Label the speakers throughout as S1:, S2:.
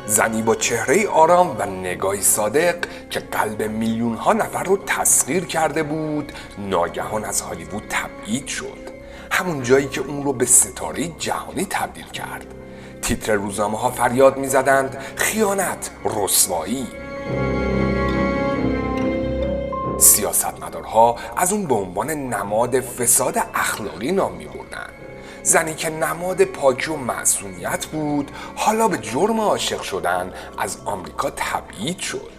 S1: زنی با چهره آرام و نگاهی صادق که قلب میلیون ها نفر رو تسخیر کرده بود ناگهان از هالیوود تبعید شد. همون جایی که اون رو به ستاره جهانی تبدیل کرد. تیتر روزنامه ها فریاد می زدند خیانت، رسوایی. سیاستمدارها از اون به عنوان نماد فساد اخلاقی نام می بردن. زنی که نماد پاکی و معصومیت بود حالا به جرم عاشق شدن از آمریکا تبعید شد.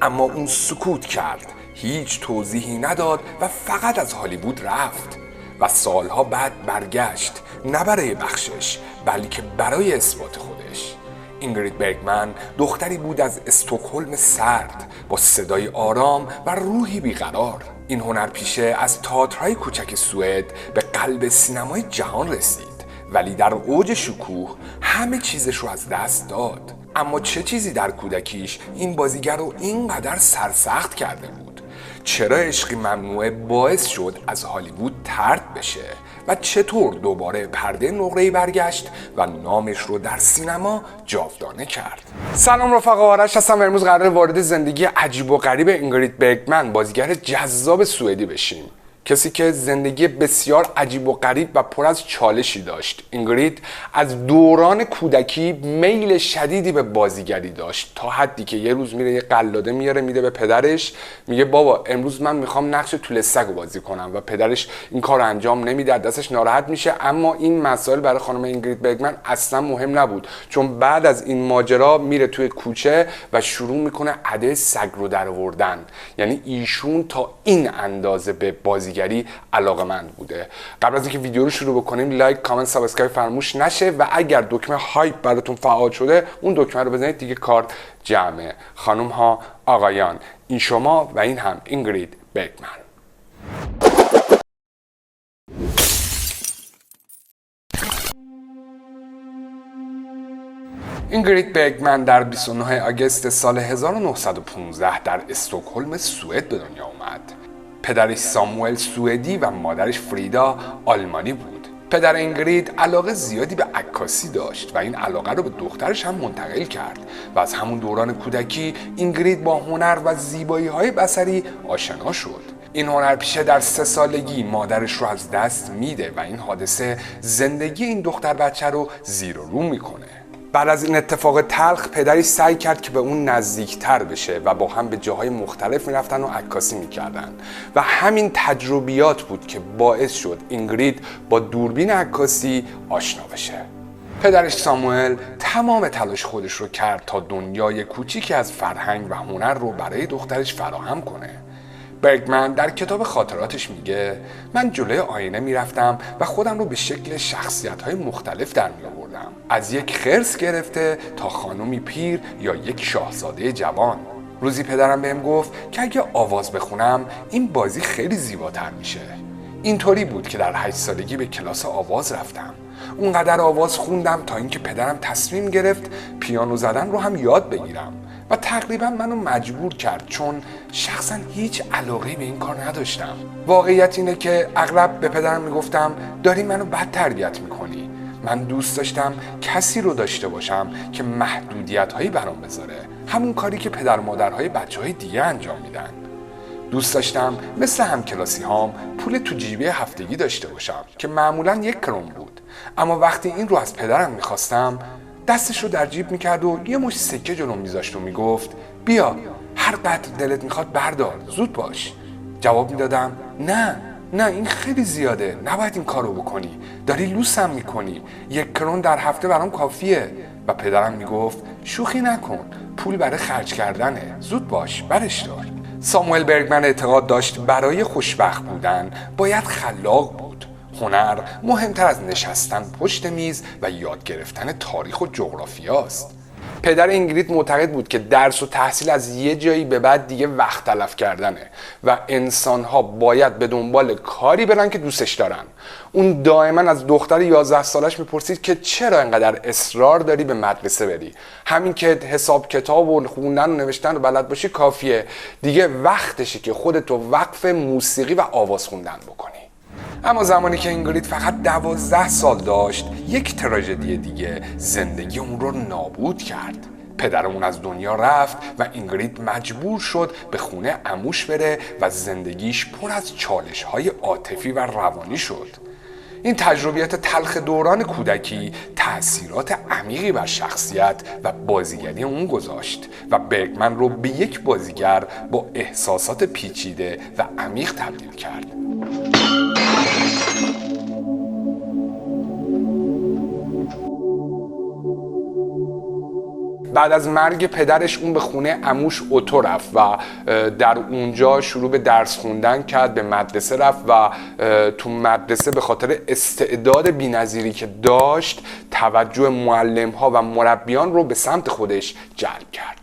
S1: اما اون سکوت کرد، هیچ توضیحی نداد و فقط از هالیوود رفت و سالها بعد برگشت، نه برای بخشش بلکه برای اثبات خودش. اینگرید برگمن دختری بود از استکهلم سرد با صدای آرام و روحی بیقرار. این هنرپیشه از تئاترهای کوچک سوئد به قلب سینمای جهان رسید، ولی در اوج شکوه همه چیزش رو از دست داد. اما چه چیزی در کودکیش این بازیگر رو اینقدر سرسخت کرده بود؟ چرا عشقی ممنوعه باعث شد از هالیوود طرد بشه؟ و چطور دوباره پرده نقره‌ای برگشت و نامش رو در سینما جاودانه کرد؟ سلام رفقا، آرش هستم و امروز قراره وارد زندگی عجیب و غریب اینگرید برگمن، بازیگر جذاب سوئدی بشیم. کسی که زندگی بسیار عجیب و غریب و پر از چالشی داشت. اینگرید از دوران کودکی میل شدیدی به بازیگری داشت، تا حدی که یه روز میره یه قلاده میاره میده به پدرش، میگه بابا امروز من میخوام نقش توله سگ رو بازی کنم و پدرش این کار رو انجام نمیده، دستش ناراحت میشه. اما این مسائل برای خانم اینگرید برگمن اصلا مهم نبود، چون بعد از این ماجرا میره توی کوچه و شروع میکنه اده سگ رو درآوردن. یعنی ایشون تا این اندازه به بازیگری علاقه‌مند بوده. قبل از اینکه ویدیو رو شروع بکنیم لایک، کامنت، سابسکرایب فراموش نشه و اگر دکمه هایپ براتون فعال شده اون دکمه رو بزنید دیگه کار جمعه. خانم ها، آقایان، این شما و این هم اینگرید برگمن. اینگرید برگمن در 29 آگوست سال 1915 در استکهلم سوئد به دنیا اومد. پدرش ساموئل سوئدی و مادرش فریدا آلمانی بود. پدر اینگرید علاقه زیادی به عکاسی داشت و این علاقه رو به دخترش هم منتقل کرد و از همون دوران کودکی اینگرید با هنر و زیبایی‌های بصری آشنا شد. این هنرپیشه در 3 سالگی مادرش رو از دست میده و این حادثه زندگی این دختر بچه رو زیر و رو میکنه. بعد از این اتفاق تلخ پدرش سعی کرد که به اون نزدیکتر بشه و با هم به جاهای مختلف میرفتن و عکاسی میکردن و همین تجربیات بود که باعث شد اینگرید با دوربین عکاسی آشنا بشه. پدرش ساموئل تمام تلاش خودش رو کرد تا دنیای کوچیکی از فرهنگ و هنر رو برای دخترش فراهم کنه. برگمن در کتاب خاطراتش میگه من جلوی آینه میرفتم و خودم رو به شکل شخصیت‌های مختلف در میآوردم، از یک خرس گرفته تا خانومی پیر یا یک شاهزاده جوان. روزی پدرم بهم گفت که اگه آواز بخونم این بازی خیلی زیباتر میشه. اینطوری بود که در 8 سالگی به کلاس آواز رفتم. اونقدر آواز خوندم تا اینکه پدرم تصمیم گرفت پیانو زدن رو هم یاد بگیرم و تقریبا منو مجبور کرد، چون شخصا هیچ علاقه‌ای به این کار نداشتم. واقعیت اینه که اغلب به پدرم میگفتم داری منو بد تربیت میکنی. من دوست داشتم کسی رو داشته باشم که محدودیت‌هایی برام بذاره، همون کاری که پدر مادرهای بچه‌های دیگه انجام میدن. دوست داشتم مثل همکلاسی هام پول تو جیبه هفتگی داشته باشم که معمولاً 1 کرون بود. اما وقتی این رو از پدرم میخواستم دستش رو در جیب میکرد و یه مش سکه جلوم میذاشت و میگفت بیا هر قدر دلت میخواد بردار، زود باش. جواب میدادم نه این خیلی زیاده، نباید این کارو بکنی، داری لوسم میکنی، 1 کرون در هفته برام کافیه. و پدرم میگفت شوخی نکن، پول برای خرج کردنه، زود باش برش دار. ساموئل برگمن اعتقاد داشت برای خوشبخت بودن باید خلاق بود. هنر مهمتر از نشستن پشت میز و یاد گرفتن تاریخ و جغرافیاست. پدر اینگرید معتقد بود که درس و تحصیل از یه جایی به بعد دیگه وقت تلف کردنه و انسان‌ها باید به دنبال کاری برن که دوستش دارن. اون دائما از دختر 11 سالش میپرسید که چرا اینقدر اصرار داری به مدرسه بری؟ همین که حساب کتاب و خوندن و نوشتن و بلد باشی کافیه، دیگه وقتشه که خودتو وقف موسیقی و آواز خوندن بکنی. اما زمانی که اینگرید فقط 12 سال داشت یک تراژدی دیگه زندگی اون رو نابود کرد. پدرمون از دنیا رفت و اینگرید مجبور شد به خونه عموش بره و زندگیش پر از چالش‌های عاطفی و روانی شد. این تجربیات تلخ دوران کودکی تأثیرات عمیقی بر شخصیت و بازیگری اون گذاشت و برگمن رو به یک بازیگر با احساسات پیچیده و عمیق تبدیل کرد. بعد از مرگ پدرش اون به خونه عموش اوتو رفت و در اونجا شروع به درس خوندن کرد، به مدرسه رفت و تو مدرسه به خاطر استعداد بی‌نظیری که داشت توجه معلم‌ها و مربیان رو به سمت خودش جلب کرد.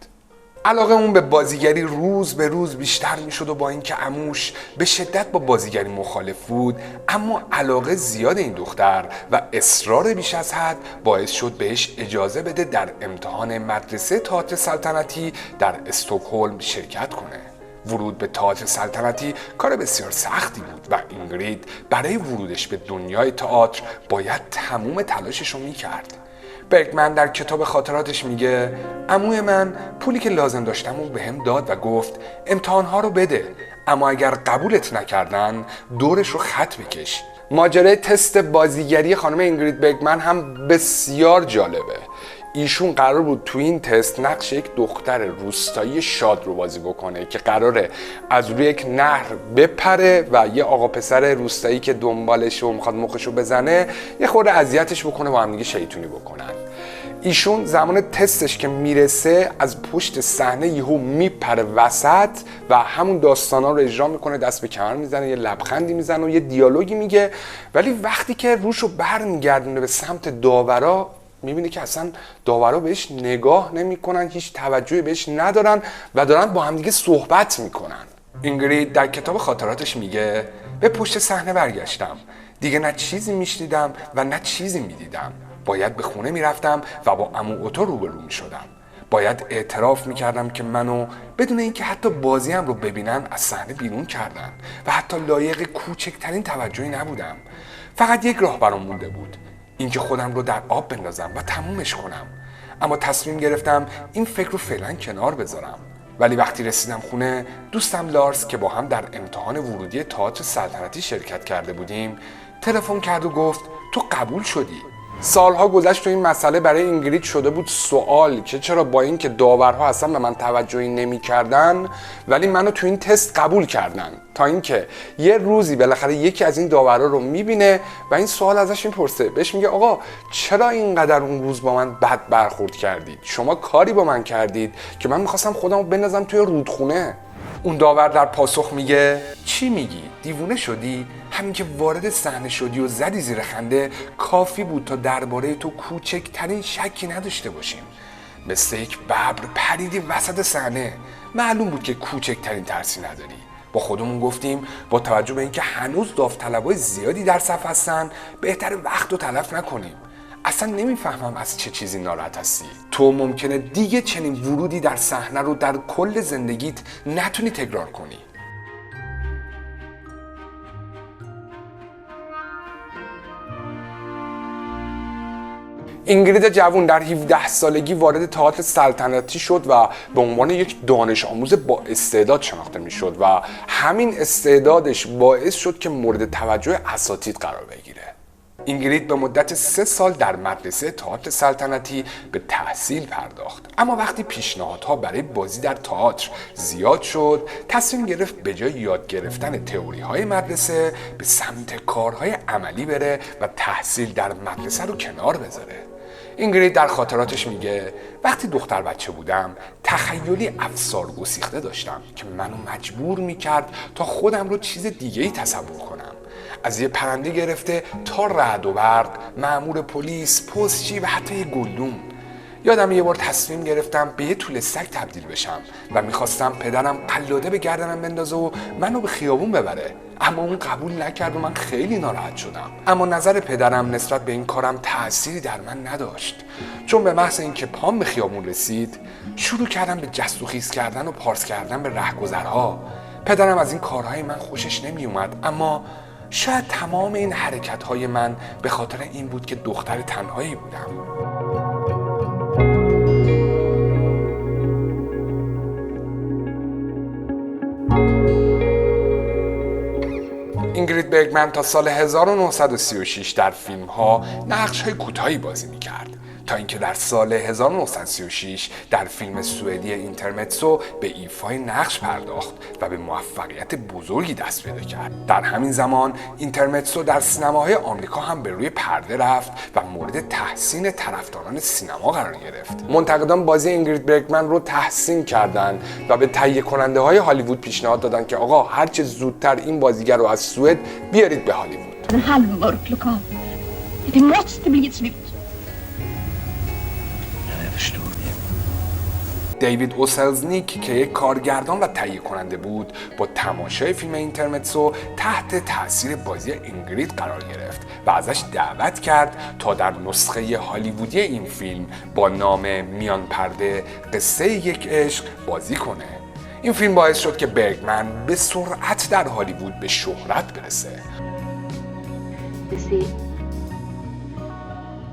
S1: علاقه اون به بازیگری روز به روز بیشتر میشد و با اینکه عموش به شدت با بازیگری مخالف بود، اما علاقه زیاد این دختر و اصرار بیش از حد باعث شد بهش اجازه بده در امتحان مدرسه تئاتر سلطنتی در استکهلم شرکت کنه. ورود به تئاتر سلطنتی کار بسیار سختی بود و اینگرید برای ورودش به دنیای تئاتر باید تمام تلاشش رو میکرد. برگمن در کتاب خاطراتش میگه عموی من پولی که لازم داشتم رو بهم داد و گفت امتحانها رو بده، اما اگر قبولت نکردن دورش رو خط بکش. ماجرای تست بازیگری خانم اینگرید برگمن هم بسیار جالبه. ایشون قرار بود تو این تست نقش یک دختر روستایی شاد رو بازی بکنه که قراره از روی یک نهر بپره و یه آقا پسر روستایی که دنبالش و میخواد مخشو بزنه یه خورده اذیتش بکنه و هم دیگه شیطونی بکنن. ایشون زمان تستش که میرسه از پشت صحنه یهو میپره وسط و همون داستانا رو اجرا میکنه، دست به کمر میزنه، یه لبخندی میزنه و یه دیالوگی میگه، ولی وقتی که روشو برمیگردونه به سمت داورا میبینی که اصلا داورا بهش نگاه نمیکنن، هیچ توجهی بهش ندارن و دارن با همدیگه صحبت میکنن. اینگرید در کتاب خاطراتش میگه به پشت صحنه برگشتم، دیگه نه چیزی میشنیدم و نه چیزی میدیدم. باید به خونه میرفتم و با عمو اوتو روبرو میشدم. باید اعتراف میکردم که منو بدون اینکه حتی بازیم رو ببینن از صحنه بیرون کردن و حتی لایق کوچکترین توجهی نبودم. فقط یک راه برام مونده بود، اینکه خودم رو در آب بندازم و تمومش کنم. اما تصمیم گرفتم این فکر رو فعلا کنار بذارم. ولی وقتی رسیدم خونه، دوستم لارس که با هم در امتحان ورودی تئاتر سلطنتی شرکت کرده بودیم تلفن کرد و گفت تو قبول شدی. سالها گذشت و این مسئله برای اینگرید شده بود سوال که چرا با اینکه داورها اصلا به من توجهی نمی‌کردن ولی منو تو این تست قبول کردن، تا اینکه یه روزی بالاخره یکی از این داورا رو میبینه و این سوال ازش میپرسه، بهش میگه آقا چرا اینقدر اون روز با من بد برخورد کردید؟ شما کاری با من کردید که من میخواستم خودمو بندازم توی رودخونه. اون داور در پاسخ میگه چی میگی؟ دیوونه شدی؟ همین که وارد صحنه شدی و زدی زیر خنده کافی بود تا درباره تو کوچکترین شکی نداشته باشیم. مثل یک ببر پریدی وسط صحنه. معلوم بود که کوچکترین ترسی نداری. با خودمون گفتیم با توجه به اینکه هنوز داوطلبای زیادی در صف هستن بهتر وقت رو تلف نکنیم. اصلا نمیفهمم از چه چیزی ناراحت هستی. تو ممکنه دیگه چنین ورودی در صحنه رو در کل زندگیت نتونی تکرار کنی. اینگرید جوان در 17 سالگی وارد تئاتر سلطنتی شد و به عنوان یک دانش آموز با استعداد شناخته میشد و همین استعدادش باعث شد که مورد توجه اساتید قرار بگیره. اینگرید به مدت 3 سال در مدرسه تئاتر سلطنتی به تحصیل پرداخت، اما وقتی پیشنهادها برای بازی در تئاتر زیاد شد تصمیم گرفت به جای یاد گرفتن تئوری‌های مدرسه به سمت کارهای عملی بره و تحصیل در مدرسه رو کنار بذاره. اینگرید در خاطراتش میگه وقتی دختر بچه بودم تخیلی افسار گسیخته داشتم که منو مجبور میکرد تا خودم رو چیز دیگه‌ای تصور کنم، از یه پرنده گرفته تا رعد و برق، مأمور پلیس، پستچی و حتی یه گلدون. یادم یه بار تصمیم گرفتم به یه توله سگ تبدیل بشم و میخواستم پدرم قلاده به گردنم بندازه و منو به خیابون ببره، اما اون قبول نکرد و من خیلی ناراحت شدم. اما نظر پدرم نسبت به این کارم تأثیری در من نداشت، چون به محض اینکه پام به خیابون رسید شروع کردم به جست و خیز کردن و پارس کردن به رهگذرها. پدرم از این کارهای من خوشش نمیومد، اما شاید تمام این حرکت‌های من به خاطر این بود که دختر تنهایی بودم. برگمن تا سال 1936 در فیلم‌ها نقش‌های کوتاهی بازی می‌کرد تا اینکه در سال 1936 در فیلم سوئدی اینترمتسو به ایفای نقش پرداخت و به موفقیت بزرگی دست پیدا کرد. در همین زمان اینترمتسو در سینماهای آمریکا هم به روی پرده رفت و مورد تحسین طرفداران سینما قرار گرفت. منتقدان بازی اینگرید برگمن رو تحسین کردند و به تهیه کننده های هالیوود پیشنهاد دادند که آقا هرچه زودتر این بازیگر رو از سوئد بیارید به هالیوود. دیوید اوسلزنیک که یک کارگردان و تهیه کننده بود با تماشای فیلم اینترمتسو تحت تاثیر بازی اینگرید قرار گرفت و ازش دعوت کرد تا در نسخه هالیوودی این فیلم با نام میان پرده قصه یک عشق بازی کنه. این فیلم باعث شد که برگمن به سرعت در هالیوود به شهرت برسه.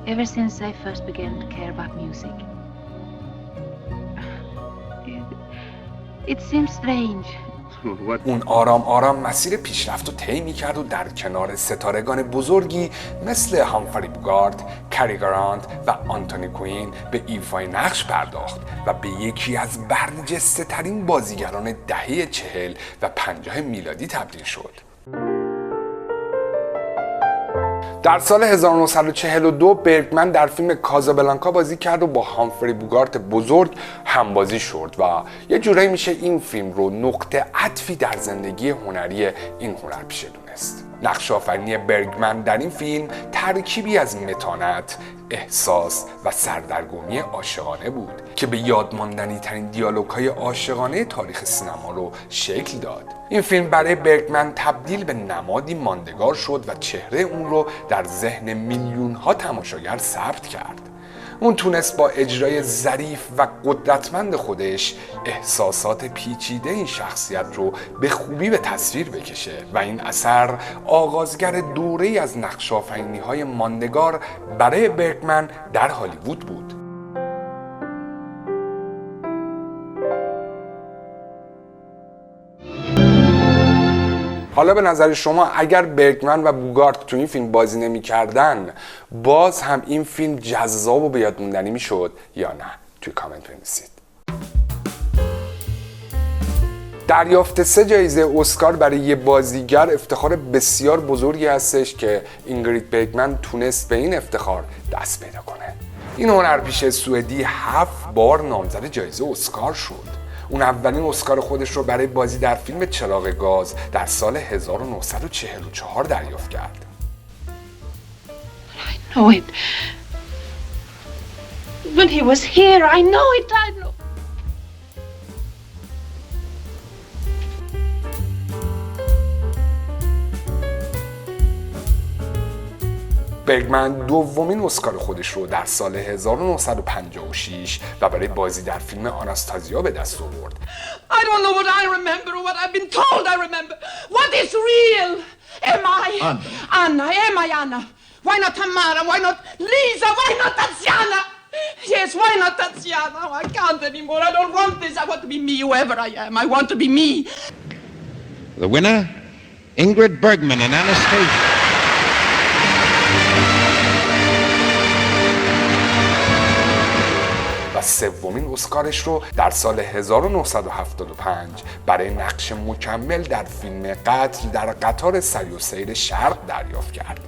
S2: Ever since I first began to care about music, it seems strange.
S1: اون آرام آرام مسیر پیشرفت رو طی می‌کرد و در کنار ستارگان بزرگی مثل هامفری بوگارت، کری گرانت و آنتونی کوین به ایفای نقش پرداخت و به یکی از برجسته ترین بازیگران دهه 40 و 50 میلادی تبدیل شد. در سال 1942 برگمن در فیلم کازابلانکا بازی کرد و با هامفری بوگارت بزرگ همبازی شد و یه جورایی میشه این فیلم رو نقطه عطفی در زندگی هنری این هنرپیشه دونست. نقش آفرینی برگمن در این فیلم ترکیبی از متانت، احساس و سردرگمی عاشقانه بود که به یادماندنی ترین دیالوگ‌های عاشقانه تاریخ سینما رو شکل داد. این فیلم برای برگمن تبدیل به نمادی ماندگار شد و چهره اون رو در ذهن میلیون‌ها تماشاگر ثبت کرد. اون تونست با اجرای ظریف و قدرتمند خودش احساسات پیچیده این شخصیت رو به خوبی به تصویر بکشه و این اثر آغازگر دوره‌ای از نقش‌آفرینی‌های ماندگار برای برگمن در هالیوود بود. حالا به نظر شما اگر برگمن و بوگارت تو این فیلم بازی نمی‌کردن باز هم این فیلم جذاب و به یاد موندنی میشد یا نه؟ توی کامنت بنویسید. دریافت 3 جایزه اسکار برای یه بازیگر افتخار بسیار بزرگی هستش که اینگرید برگمن تونست به این افتخار دست پیدا کنه. این هنرپیشه سوئدی 7 بار نامزد جایزه اسکار شد. اون اولین اسکار خودش رو برای بازی در فیلم چراغ گاز در سال 1944 دریافت کرد.
S2: I know it. When he was here, I know it. I know.
S1: برگمن دومین اسکار خودش رو در سال 1956 و برای بازی در فیلم آناستازیا به دست آورد.
S3: I don't know what I remember or what I've been told I remember. What is real? Am I Anna? Am I Anna? Why not Tamara? Why not Lisa? Why not Tatiana? Yes, why not Tatiana? I can't anymore. I don't want this. I want to be me, whoever I am. I want to be me.
S4: The winner, Ingrid Bergman in Anastasia.
S1: و سومین اسکارش رو در سال 1975 برای نقش مکمل در فیلم قتل در قطار سری و سیر شرق دریافت کرد.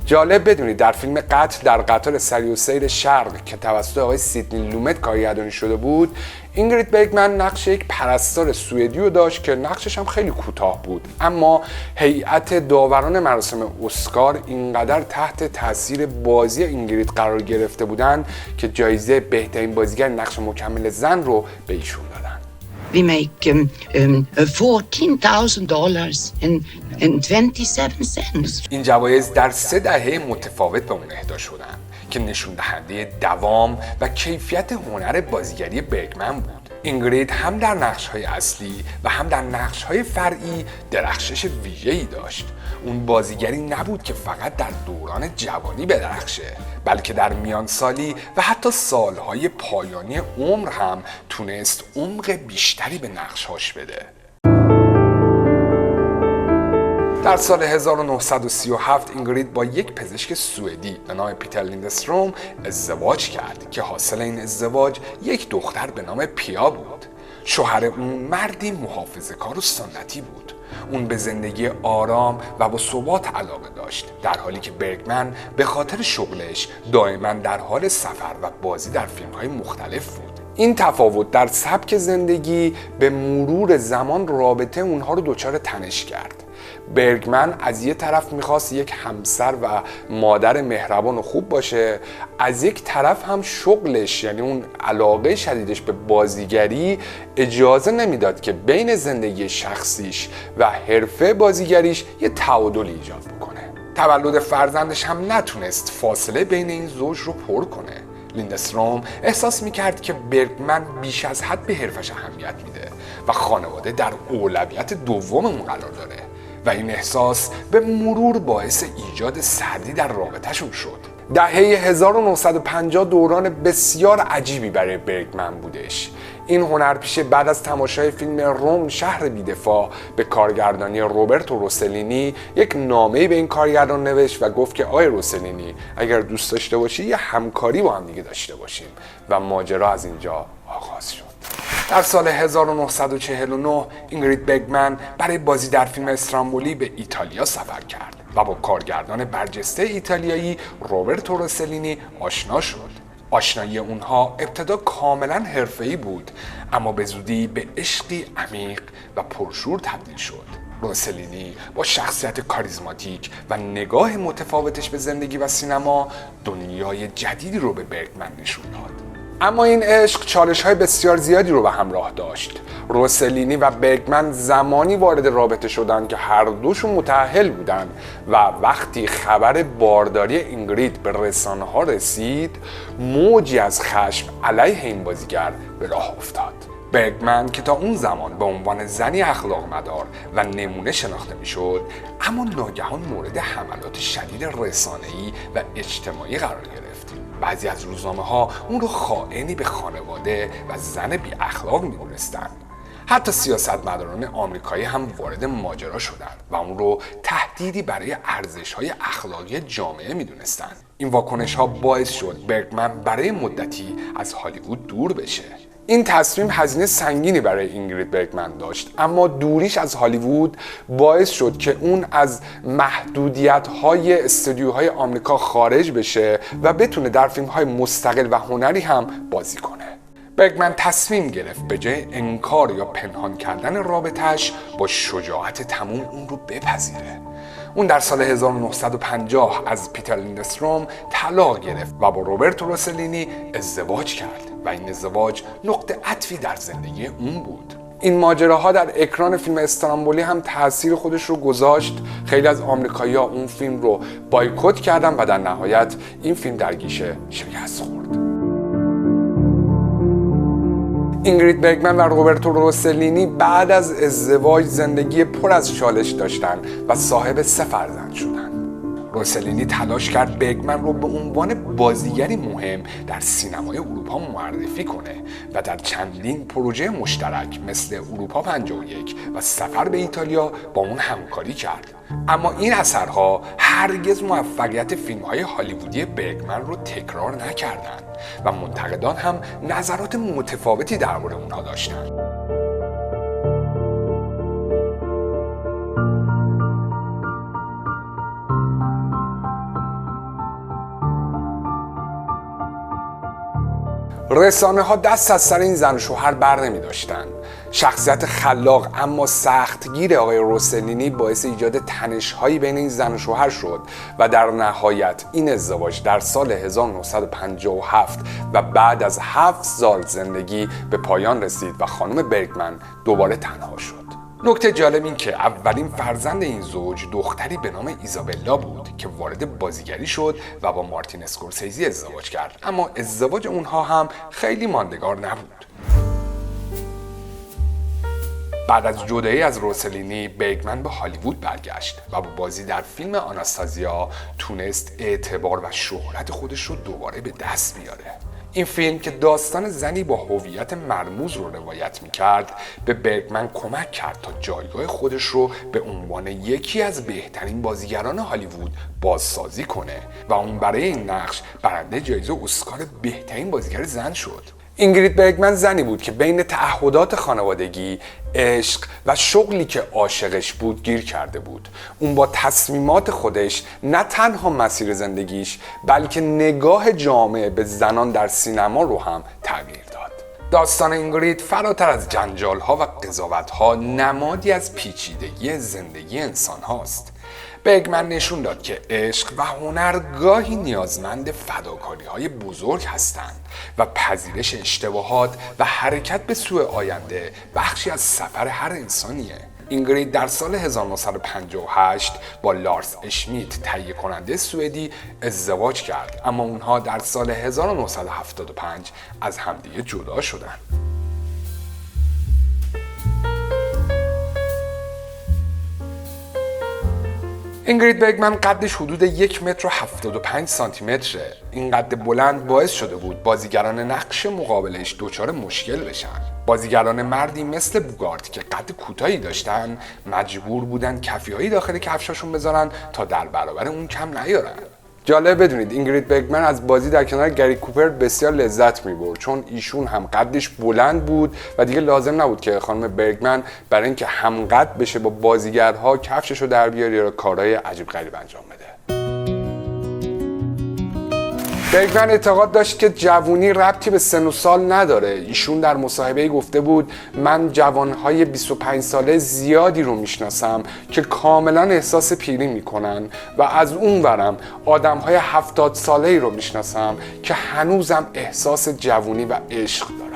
S1: جالب بدونید در فیلم قتل در قطار سری و سیر شرق که توسط آقای سیدنی لومت کارگردانی شده بود، اینگرید برگمن نقش یک پرستار سوئدی رو داشت که نقشش هم خیلی کوتاه بود، اما هیئت داوران مراسم اسکار اینقدر تحت تاثیر بازی اینگرید قرار گرفته بودن که جایزه بهترین بازیگر نقش مکمل زن رو به ایشون دادن.
S5: We make $14,000 in 27 cents.
S1: این جوایز در 3 دهه متفاوت به اون اهدا شدن که نشون دهنده دوام و کیفیت هنر بازیگری برگمن بود. اینگرید هم در نقش‌های اصلی و هم در نقش‌های فرعی درخشش ویژه‌ای داشت. اون بازیگری نبود که فقط در دوران جوانی بدرخشه، بلکه در میان سالی و حتی سالهای پایانی عمر هم تونست عمق بیشتری به نقش‌هاش بده. در سال 1937 اینگرید با یک پزشک سوئدی به نام پیتر لیندستروم ازدواج کرد که حاصل این ازدواج یک دختر به نام پیا بود. شوهر اون مردی محافظه‌کار و سنتی بود. اون به زندگی آرام و با ثبات علاقه داشت، در حالی که برگمن به خاطر شغلش دائما در حال سفر و بازی در فیلم‌های مختلف بود. این تفاوت در سبک زندگی به مرور زمان رابطه اونها رو دچار تنش کرد. برگمن از یه طرف میخواست یک همسر و مادر مهربان و خوب باشه، از یک طرف هم شغلش یعنی اون علاقه شدیدش به بازیگری اجازه نمیداد که بین زندگی شخصیش و حرفه بازیگریش یه تعادل ایجاد بکنه. تولد فرزندش هم نتونست فاصله بین این زوج رو پر کنه. لیندستروم احساس میکرد که برگمن بیش از حد به حرفش اهمیت میده و خانواده در اولویت دوم اون قرار داره و این احساس به مرور باعث ایجاد سردی در رابطه‌شون شد. دهه 1950 دوران بسیار عجیبی برای برگمن بودش. این هنرپیشه بعد از تماشای فیلم روم شهر بی‌دفاع به کارگردانی روبرتو روسلینی یک نامه‌ای به این کارگردان نوشت و گفت که آقای روسلینی اگر دوست داشته باشی یه همکاری با هم دیگه داشته باشیم و ماجرا از اینجا آغاز شد. در سال 1949 اینگرید برگمن برای بازی در فیلم استرامبولی به ایتالیا سفر کرد و با کارگردان برجسته ایتالیایی روبرتو روسلینی آشنا شد. آشنایی اونها ابتدا کاملا حرفه‌ای بود، اما به زودی به عشقی عمیق و پرشور تبدیل شد. روسلینی با شخصیت کاریزماتیک و نگاه متفاوتش به زندگی و سینما دنیای جدیدی رو به برگمن نشون داد. اما این عشق چالش‌های بسیار زیادی رو به همراه داشت. روسلینی و برگمن زمانی وارد رابطه شدند که هر دوشون متأهل بودند و وقتی خبر بارداری اینگرید به رسانه‌ها رسید، موجی از خشم علیه این بازیگر به راه افتاد. برگمن که تا اون زمان به عنوان زنی اخلاق مدار و نمونه شناخته میشد، اما ناگهان مورد حملات شدید رسانه‌ای و اجتماعی قرار گرفت. بعضی از روزنامه‌ها اون رو خائنی به خانواده و زن بی اخلاق می‌دونستند. حتی سیاستمداران آمریکایی هم وارد ماجرا شدند و اون رو تهدیدی برای ارزش‌های اخلاقی جامعه می‌دونستند. این واکنش‌ها باعث شد برگمن برای مدتی از هالیوود دور بشه. این تصمیم هزینه سنگینی برای اینگرید برگمن داشت، اما دوریش از هالیوود باعث شد که اون از محدودیت‌های استودیوهای آمریکا خارج بشه و بتونه در فیلم‌های مستقل و هنری هم بازی کنه. برگمن تصمیم گرفت به جای انکار یا پنهان کردن رابطه‌اش با شجاعت تموم اون رو بپذیره. اون در سال 1950 از پیتر لیندستروم طلاق گرفت و با روبرتو روسلینی ازدواج کرد و این ازدواج نقطه عطفی در زندگی اون بود. این ماجراها در اکران فیلم استرامبولی هم تاثیر خودش رو گذاشت. خیلی از آمریکایی‌ها اون فیلم رو بایکوت کردن و در نهایت این فیلم در گیشه شکست خورد. اینگرید برگمن و روبرتو روسلینی بعد از ازدواج زندگی پر از چالش داشتن و صاحب 3 فرزند شدن. روسلینی تلاش کرد برگمن رو به عنوان بازیگری مهم در سینمای اروپا معرفی کنه و در چندین پروژه مشترک مثل اروپا 51 و سفر به ایتالیا با اون همکاری کرد. اما این اثرها هرگز موفقیت فیلم‌های هالیوودی برگمن رو تکرار نکردند و منتقدان هم نظرات متفاوتی درباره اونها داشتند. رسانه ها دست از سر این زن و شوهر بر نمی داشتن. شخصیت خلاق اما سختگیر آقای روسلینی باعث ایجاد تنش‌هایی بین این زن و شوهر شد و در نهایت این ازدواج در سال 1957 و بعد از 7 سال زندگی به پایان رسید و خانم برگمن دوباره تنها شد. نکته جالب این که اولین فرزند این زوج دختری به نام ایزابلا بود که وارد بازیگری شد و با مارتین اسکورسیزی ازدواج کرد، اما ازدواج اونها هم خیلی ماندگار نبود. بعد از جدایی از روسلینی، برگمن به هالیوود برگشت و با بازی در فیلم آناستازیا تونست اعتبار و شهرت خودش رو دوباره به دست بیاره. این فیلم که داستان زنی با هویت مرموز رو روایت میکرد به برگمن کمک کرد تا جایگاه خودش رو به عنوان یکی از بهترین بازیگران هالیوود بازسازی کنه و اون برای این نقش برنده جایزه اسکار بهترین بازیگر زن شد. اینگرید برگمن زنی بود که بین تعهدات خانوادگی، عشق و شغلی که عاشقش بود گیر کرده بود. اون با تصمیمات خودش نه تنها مسیر زندگیش بلکه نگاه جامعه به زنان در سینما رو هم تغییر داد. داستان اینگرید فراتر از جنجال‌ها و قضاوت‌ها نمادی از پیچیدگی زندگی انسان هاست. برگمن نشون داد که عشق و هنر گاهی نیازمند فداکاری‌های بزرگ هستند و پذیرش اشتباهات و حرکت به سوی آینده بخشی از سفر هر انسانیه. اینگرید در سال 1958 با لارس اشمیت تهیه کننده سوئدی ازدواج کرد، اما اونها در سال 1975 از همدیگه جدا شدند. اینگرید برگمن قدش حدود 1.75 متره. این قد بلند باعث شده بود بازیگران نقش مقابلش دچار مشکل بشن. بازیگران مردی مثل بوگارت که قد کوتاهی داشتن مجبور بودن کفی‌هایی داخل کفشاشون بذارن تا در برابر اون کم نیارن. جالب بدونید اینگرید برگمن از بازی در کنار گری کوپر بسیار لذت می‌برد، چون ایشون هم قدش بلند بود و دیگه لازم نبود که خانم برگمن برای اینکه هم قد بشه با بازیگرها کفششو در بیاره یا کارهای عجیب غریب انجام بده. برگمن اعتقاد داشت که جوونی ربطی به سن و سال نداره. ایشون در مصاحبه‌ای گفته بود من جوانهای 25 ساله زیادی رو میشناسم که کاملا احساس پیری میکنن و از اون ورم آدمهای 70 ساله‌ای رو میشناسم که هنوزم احساس جوونی و عشق دارن.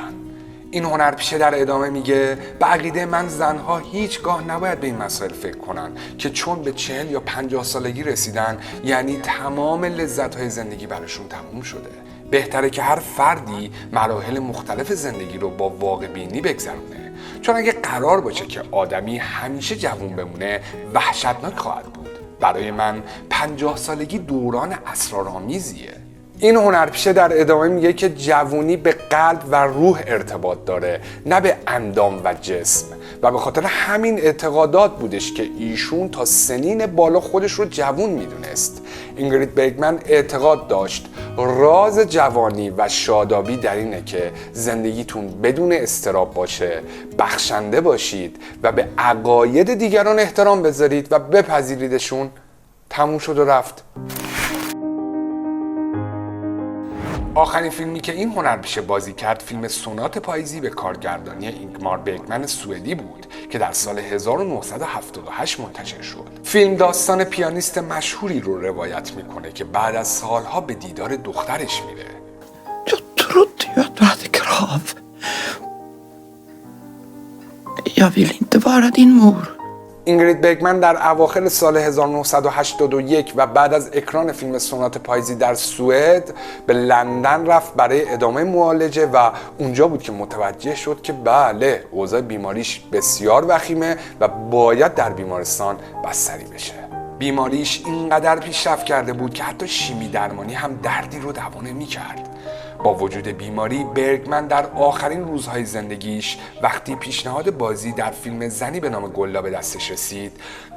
S1: این هنرپیشه در ادامه میگه به عقیده من زنها هیچگاه نباید به این مسائل فکر کنن که چون به 40 یا 50 سالگی رسیدن یعنی تمام لذت‌های زندگی براشون تموم شده. بهتره که هر فردی مراحل مختلف زندگی رو با واقع بینی بگذرونه، چون اگه قرار باشه که آدمی همیشه جوون بمونه وحشتناک خواهد بود. برای من 50 سالگی دوران اسرارآمیزیه. این هنرپیشه در ادامه میگه که جوونی به قلب و روح ارتباط داره، نه به اندام و جسم، و به خاطر همین اعتقادات بودش که ایشون تا سنین بالا خودش رو جوون میدونست. اینگرید برگمن اعتقاد داشت راز جوانی و شادابی در اینه که زندگیتون بدون اضطراب باشه، بخشنده باشید و به عقاید دیگران احترام بذارید و بپذیریدشون. تموم شد و رفت. آخرین فیلمی که این هنرپیشه بازی کرد فیلم سونات پاییزی به کارگردانی اینگمار برگمن سوئدی بود که در سال 1978 منتشر شد. فیلم داستان پیانیست مشهوری رو روایت میکنه که بعد از سالها به دیدار دخترش میره.
S6: Jag trodde ju att du hade krav. Jag vill inte vara din mor.
S1: اینگرید برگمن در اواخر سال 1981 و بعد از اکران فیلم سونات پاییزی در سوئد به لندن رفت برای ادامه معالجه و اونجا بود که متوجه شد که بله، اوضاع بیماریش بسیار وخیمه و باید در بیمارستان بستری بشه. بیماریش اینقدر پیشرفت کرده بود که حتی شیمی درمانی هم دردی رو دوا نمی‌کرد. با وجود بیماری برگمن در آخرین روزهای زندگیش وقتی پیشنهاد بازی در فیلم زنی به نام گلا به دستش رسید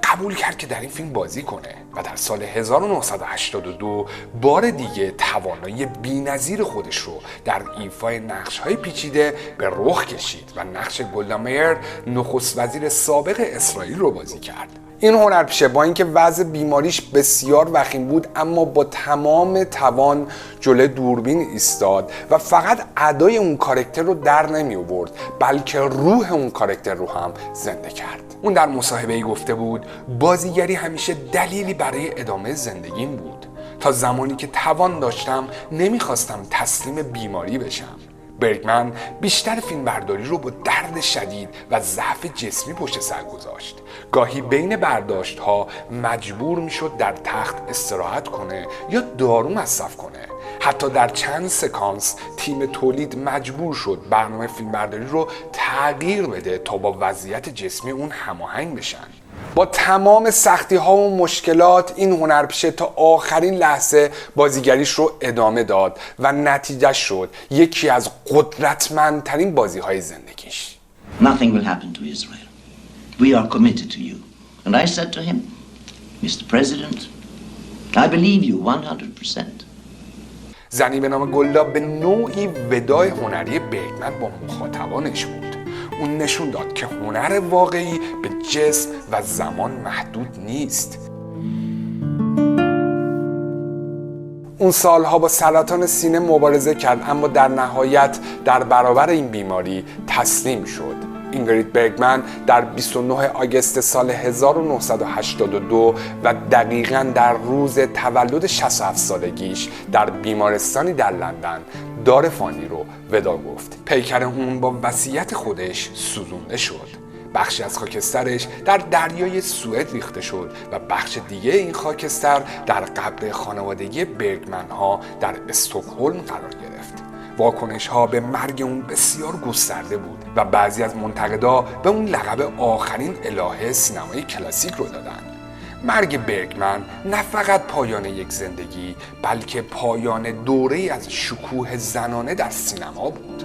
S1: قبول کرد که در این فیلم بازی کنه و در سال 1982 بار دیگه توانایی بی‌نظیر خودش رو در ایفای نقش‌های پیچیده به رخ کشید و نقش گولدا میر نخست وزیر سابق اسرائیل رو بازی کرد. این هنرپیشه با اینکه وضع بیماریش بسیار وخیم بود اما با تمام توان جلوی دوربین ایستاد و فقط ادای اون کاراکتر رو در نمی آورد بلکه روح اون کاراکتر رو هم زنده کرد. اون در مصاحبه‌ای گفته بود بازیگری همیشه دلیلی برای ادامه زندگیم بود. تا زمانی که توان داشتم نمیخواستم تسلیم بیماری بشم. برگمن بیشتر فیلمبرداری رو با درد شدید و ضعف جسمی پشت سر گذاشت. گاهی بین برداشت‌ها مجبور میشد در تخت استراحت کنه یا دارو مصرف کنه. حتی در چند سکانس تیم تولید مجبور شد برنامه فیلمبرداری رو تغییر بده تا با وضعیت جسمی اون هماهنگ بشن. با تمام سختی ها و مشکلات این هنرپیشه تا آخرین لحظه بازیگریش رو ادامه داد و نتیجه شد یکی از قدرتمندترین بازی های زندگیش.
S7: Nothing will happen to Israel. We are committed to you. And I said to him, Mr. President, I believe you 100%.
S1: زنی به نام گلدا به نوعی ودای هنری برگمن با مخاطبانش بود. اون نشون داد که هنر واقعی به جسم و زمان محدود نیست. اون سالها با سرطان سینه مبارزه کرد، اما در نهایت در برابر این بیماری تسلیم شد. اینگرید برگمن در 29 آگوست سال 1982 و دقیقاً در روز تولد 67 سالگیش در بیمارستانی در لندن دار فانی رو ودا گفت. پیکر اون با وصیت خودش سوزونده شد. بخشی از خاکسترش در دریای سوئد ریخته شد و بخش دیگه این خاکستر در قبر خانوادگی برگمن ها در استکهلم قرار گرفت. واکنش ها به مرگ اون بسیار گسترده بود و بعضی از منتقدا به اون لقب آخرین الهه سینمای کلاسیک رو دادن. مرگ برگمن نه فقط پایان یک زندگی، بلکه پایان دوره‌ای از شکوه زنانه در سینما بود.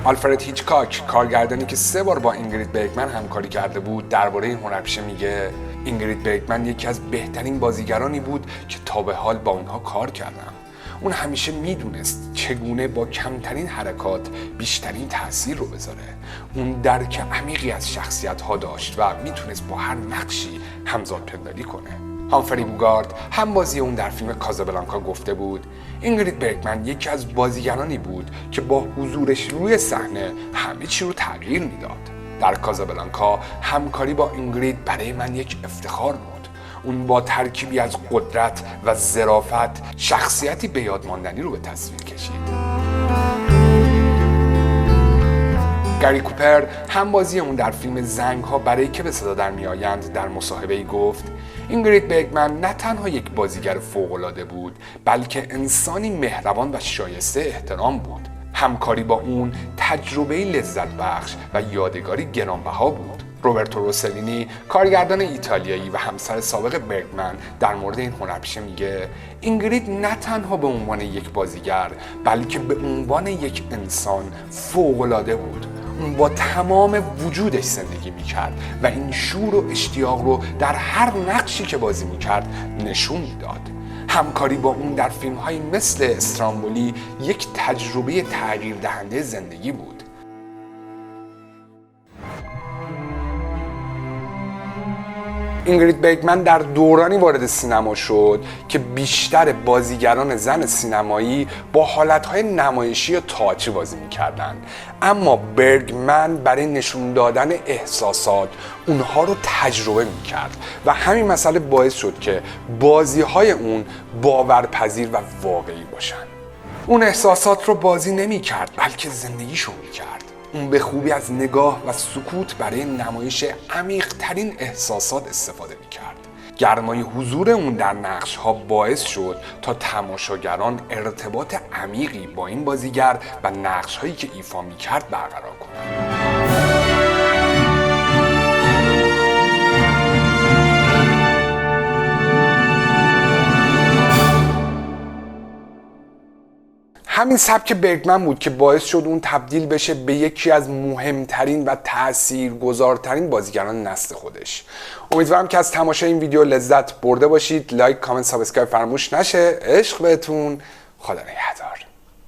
S1: آلفرد هیچکاک، کارگردانی که 3 بار با اینگرید برگمن همکاری کرده بود، درباره این هنرپیشه میگه اینگرید برگمن یکی از بهترین بازیگرانی بود که تا به حال با اونها کار کردم. اون همیشه میدونست چگونه با کمترین حرکات بیشترین تاثیر رو بذاره. اون درک عمیقی از شخصیت ها داشت و میتونست با هر نقشی همزاد پنداری کنه. هامفری بوگارد هم بازی اون در فیلم کازابلانکا گفته بود اینگرید برگمن یکی از بازیگرانی بود که با حضورش روی صحنه همه چی رو تغییر میداد. در کازابلانکا همکاری با اینگرید برای من یک افتخار بود. اون با ترکیبی از قدرت و ظرافت شخصیتی به یاد ماندنی رو به تصویر کشید. گری کوپر هم بازی اون در فیلم زنگ ها برای که به صدا در میآیند در مصاحبه‌ای گفت اینگرید برگمن نه تنها یک بازیگر فوق‌العاده بود، بلکه انسانی مهربان و شایسته احترام بود. همکاری با اون تجربه‌ای لذت بخش و یادگاری گرانبها بود. روبرتو روسلینی، کارگردان ایتالیایی و همسر سابق برگمن، در مورد این هنرپیشه میگه اینگرید نه تنها به عنوان یک بازیگر، بلکه به عنوان یک انسان فوق‌العاده بود. اون با تمام وجودش زندگی میکرد و این شور و اشتیاق رو در هر نقشی که بازی میکرد نشون میداد. همکاری با اون در فیلم‌هایی مثل استرامبولی یک تجربه تغییر دهنده زندگی بود. اینگرید برگمن در دورانی وارد سینما شد که بیشتر بازیگران زن سینمایی با حالتهای نمایشی یا تئاتری بازی میکردن، اما برگمن برای نشون دادن احساسات اونها رو تجربه میکرد و همین مسئله باعث شد که بازیهای اون باورپذیر و واقعی باشن. اون احساسات رو بازی نمیکرد، بلکه زندگیشو میکرد. اون به خوبی از نگاه و سکوت برای نمایش عمیق‌ترین احساسات استفاده می‌کرد. گرمای حضور اون در نقش‌ها باعث شد تا تماشاگران ارتباط عمیقی با این بازیگر و نقش‌هایی که ایفا می‌کرد برقرار کنند. همین سبک برگمن بود که باعث شد اون تبدیل بشه به یکی از مهمترین و تاثیرگذارترین بازیگران نسل خودش. امیدوارم که از تماشای این ویدیو لذت برده باشید. لایک، کامنت، سابسکرایب فراموش نشه. عشق بهتون. خدا نگهدار.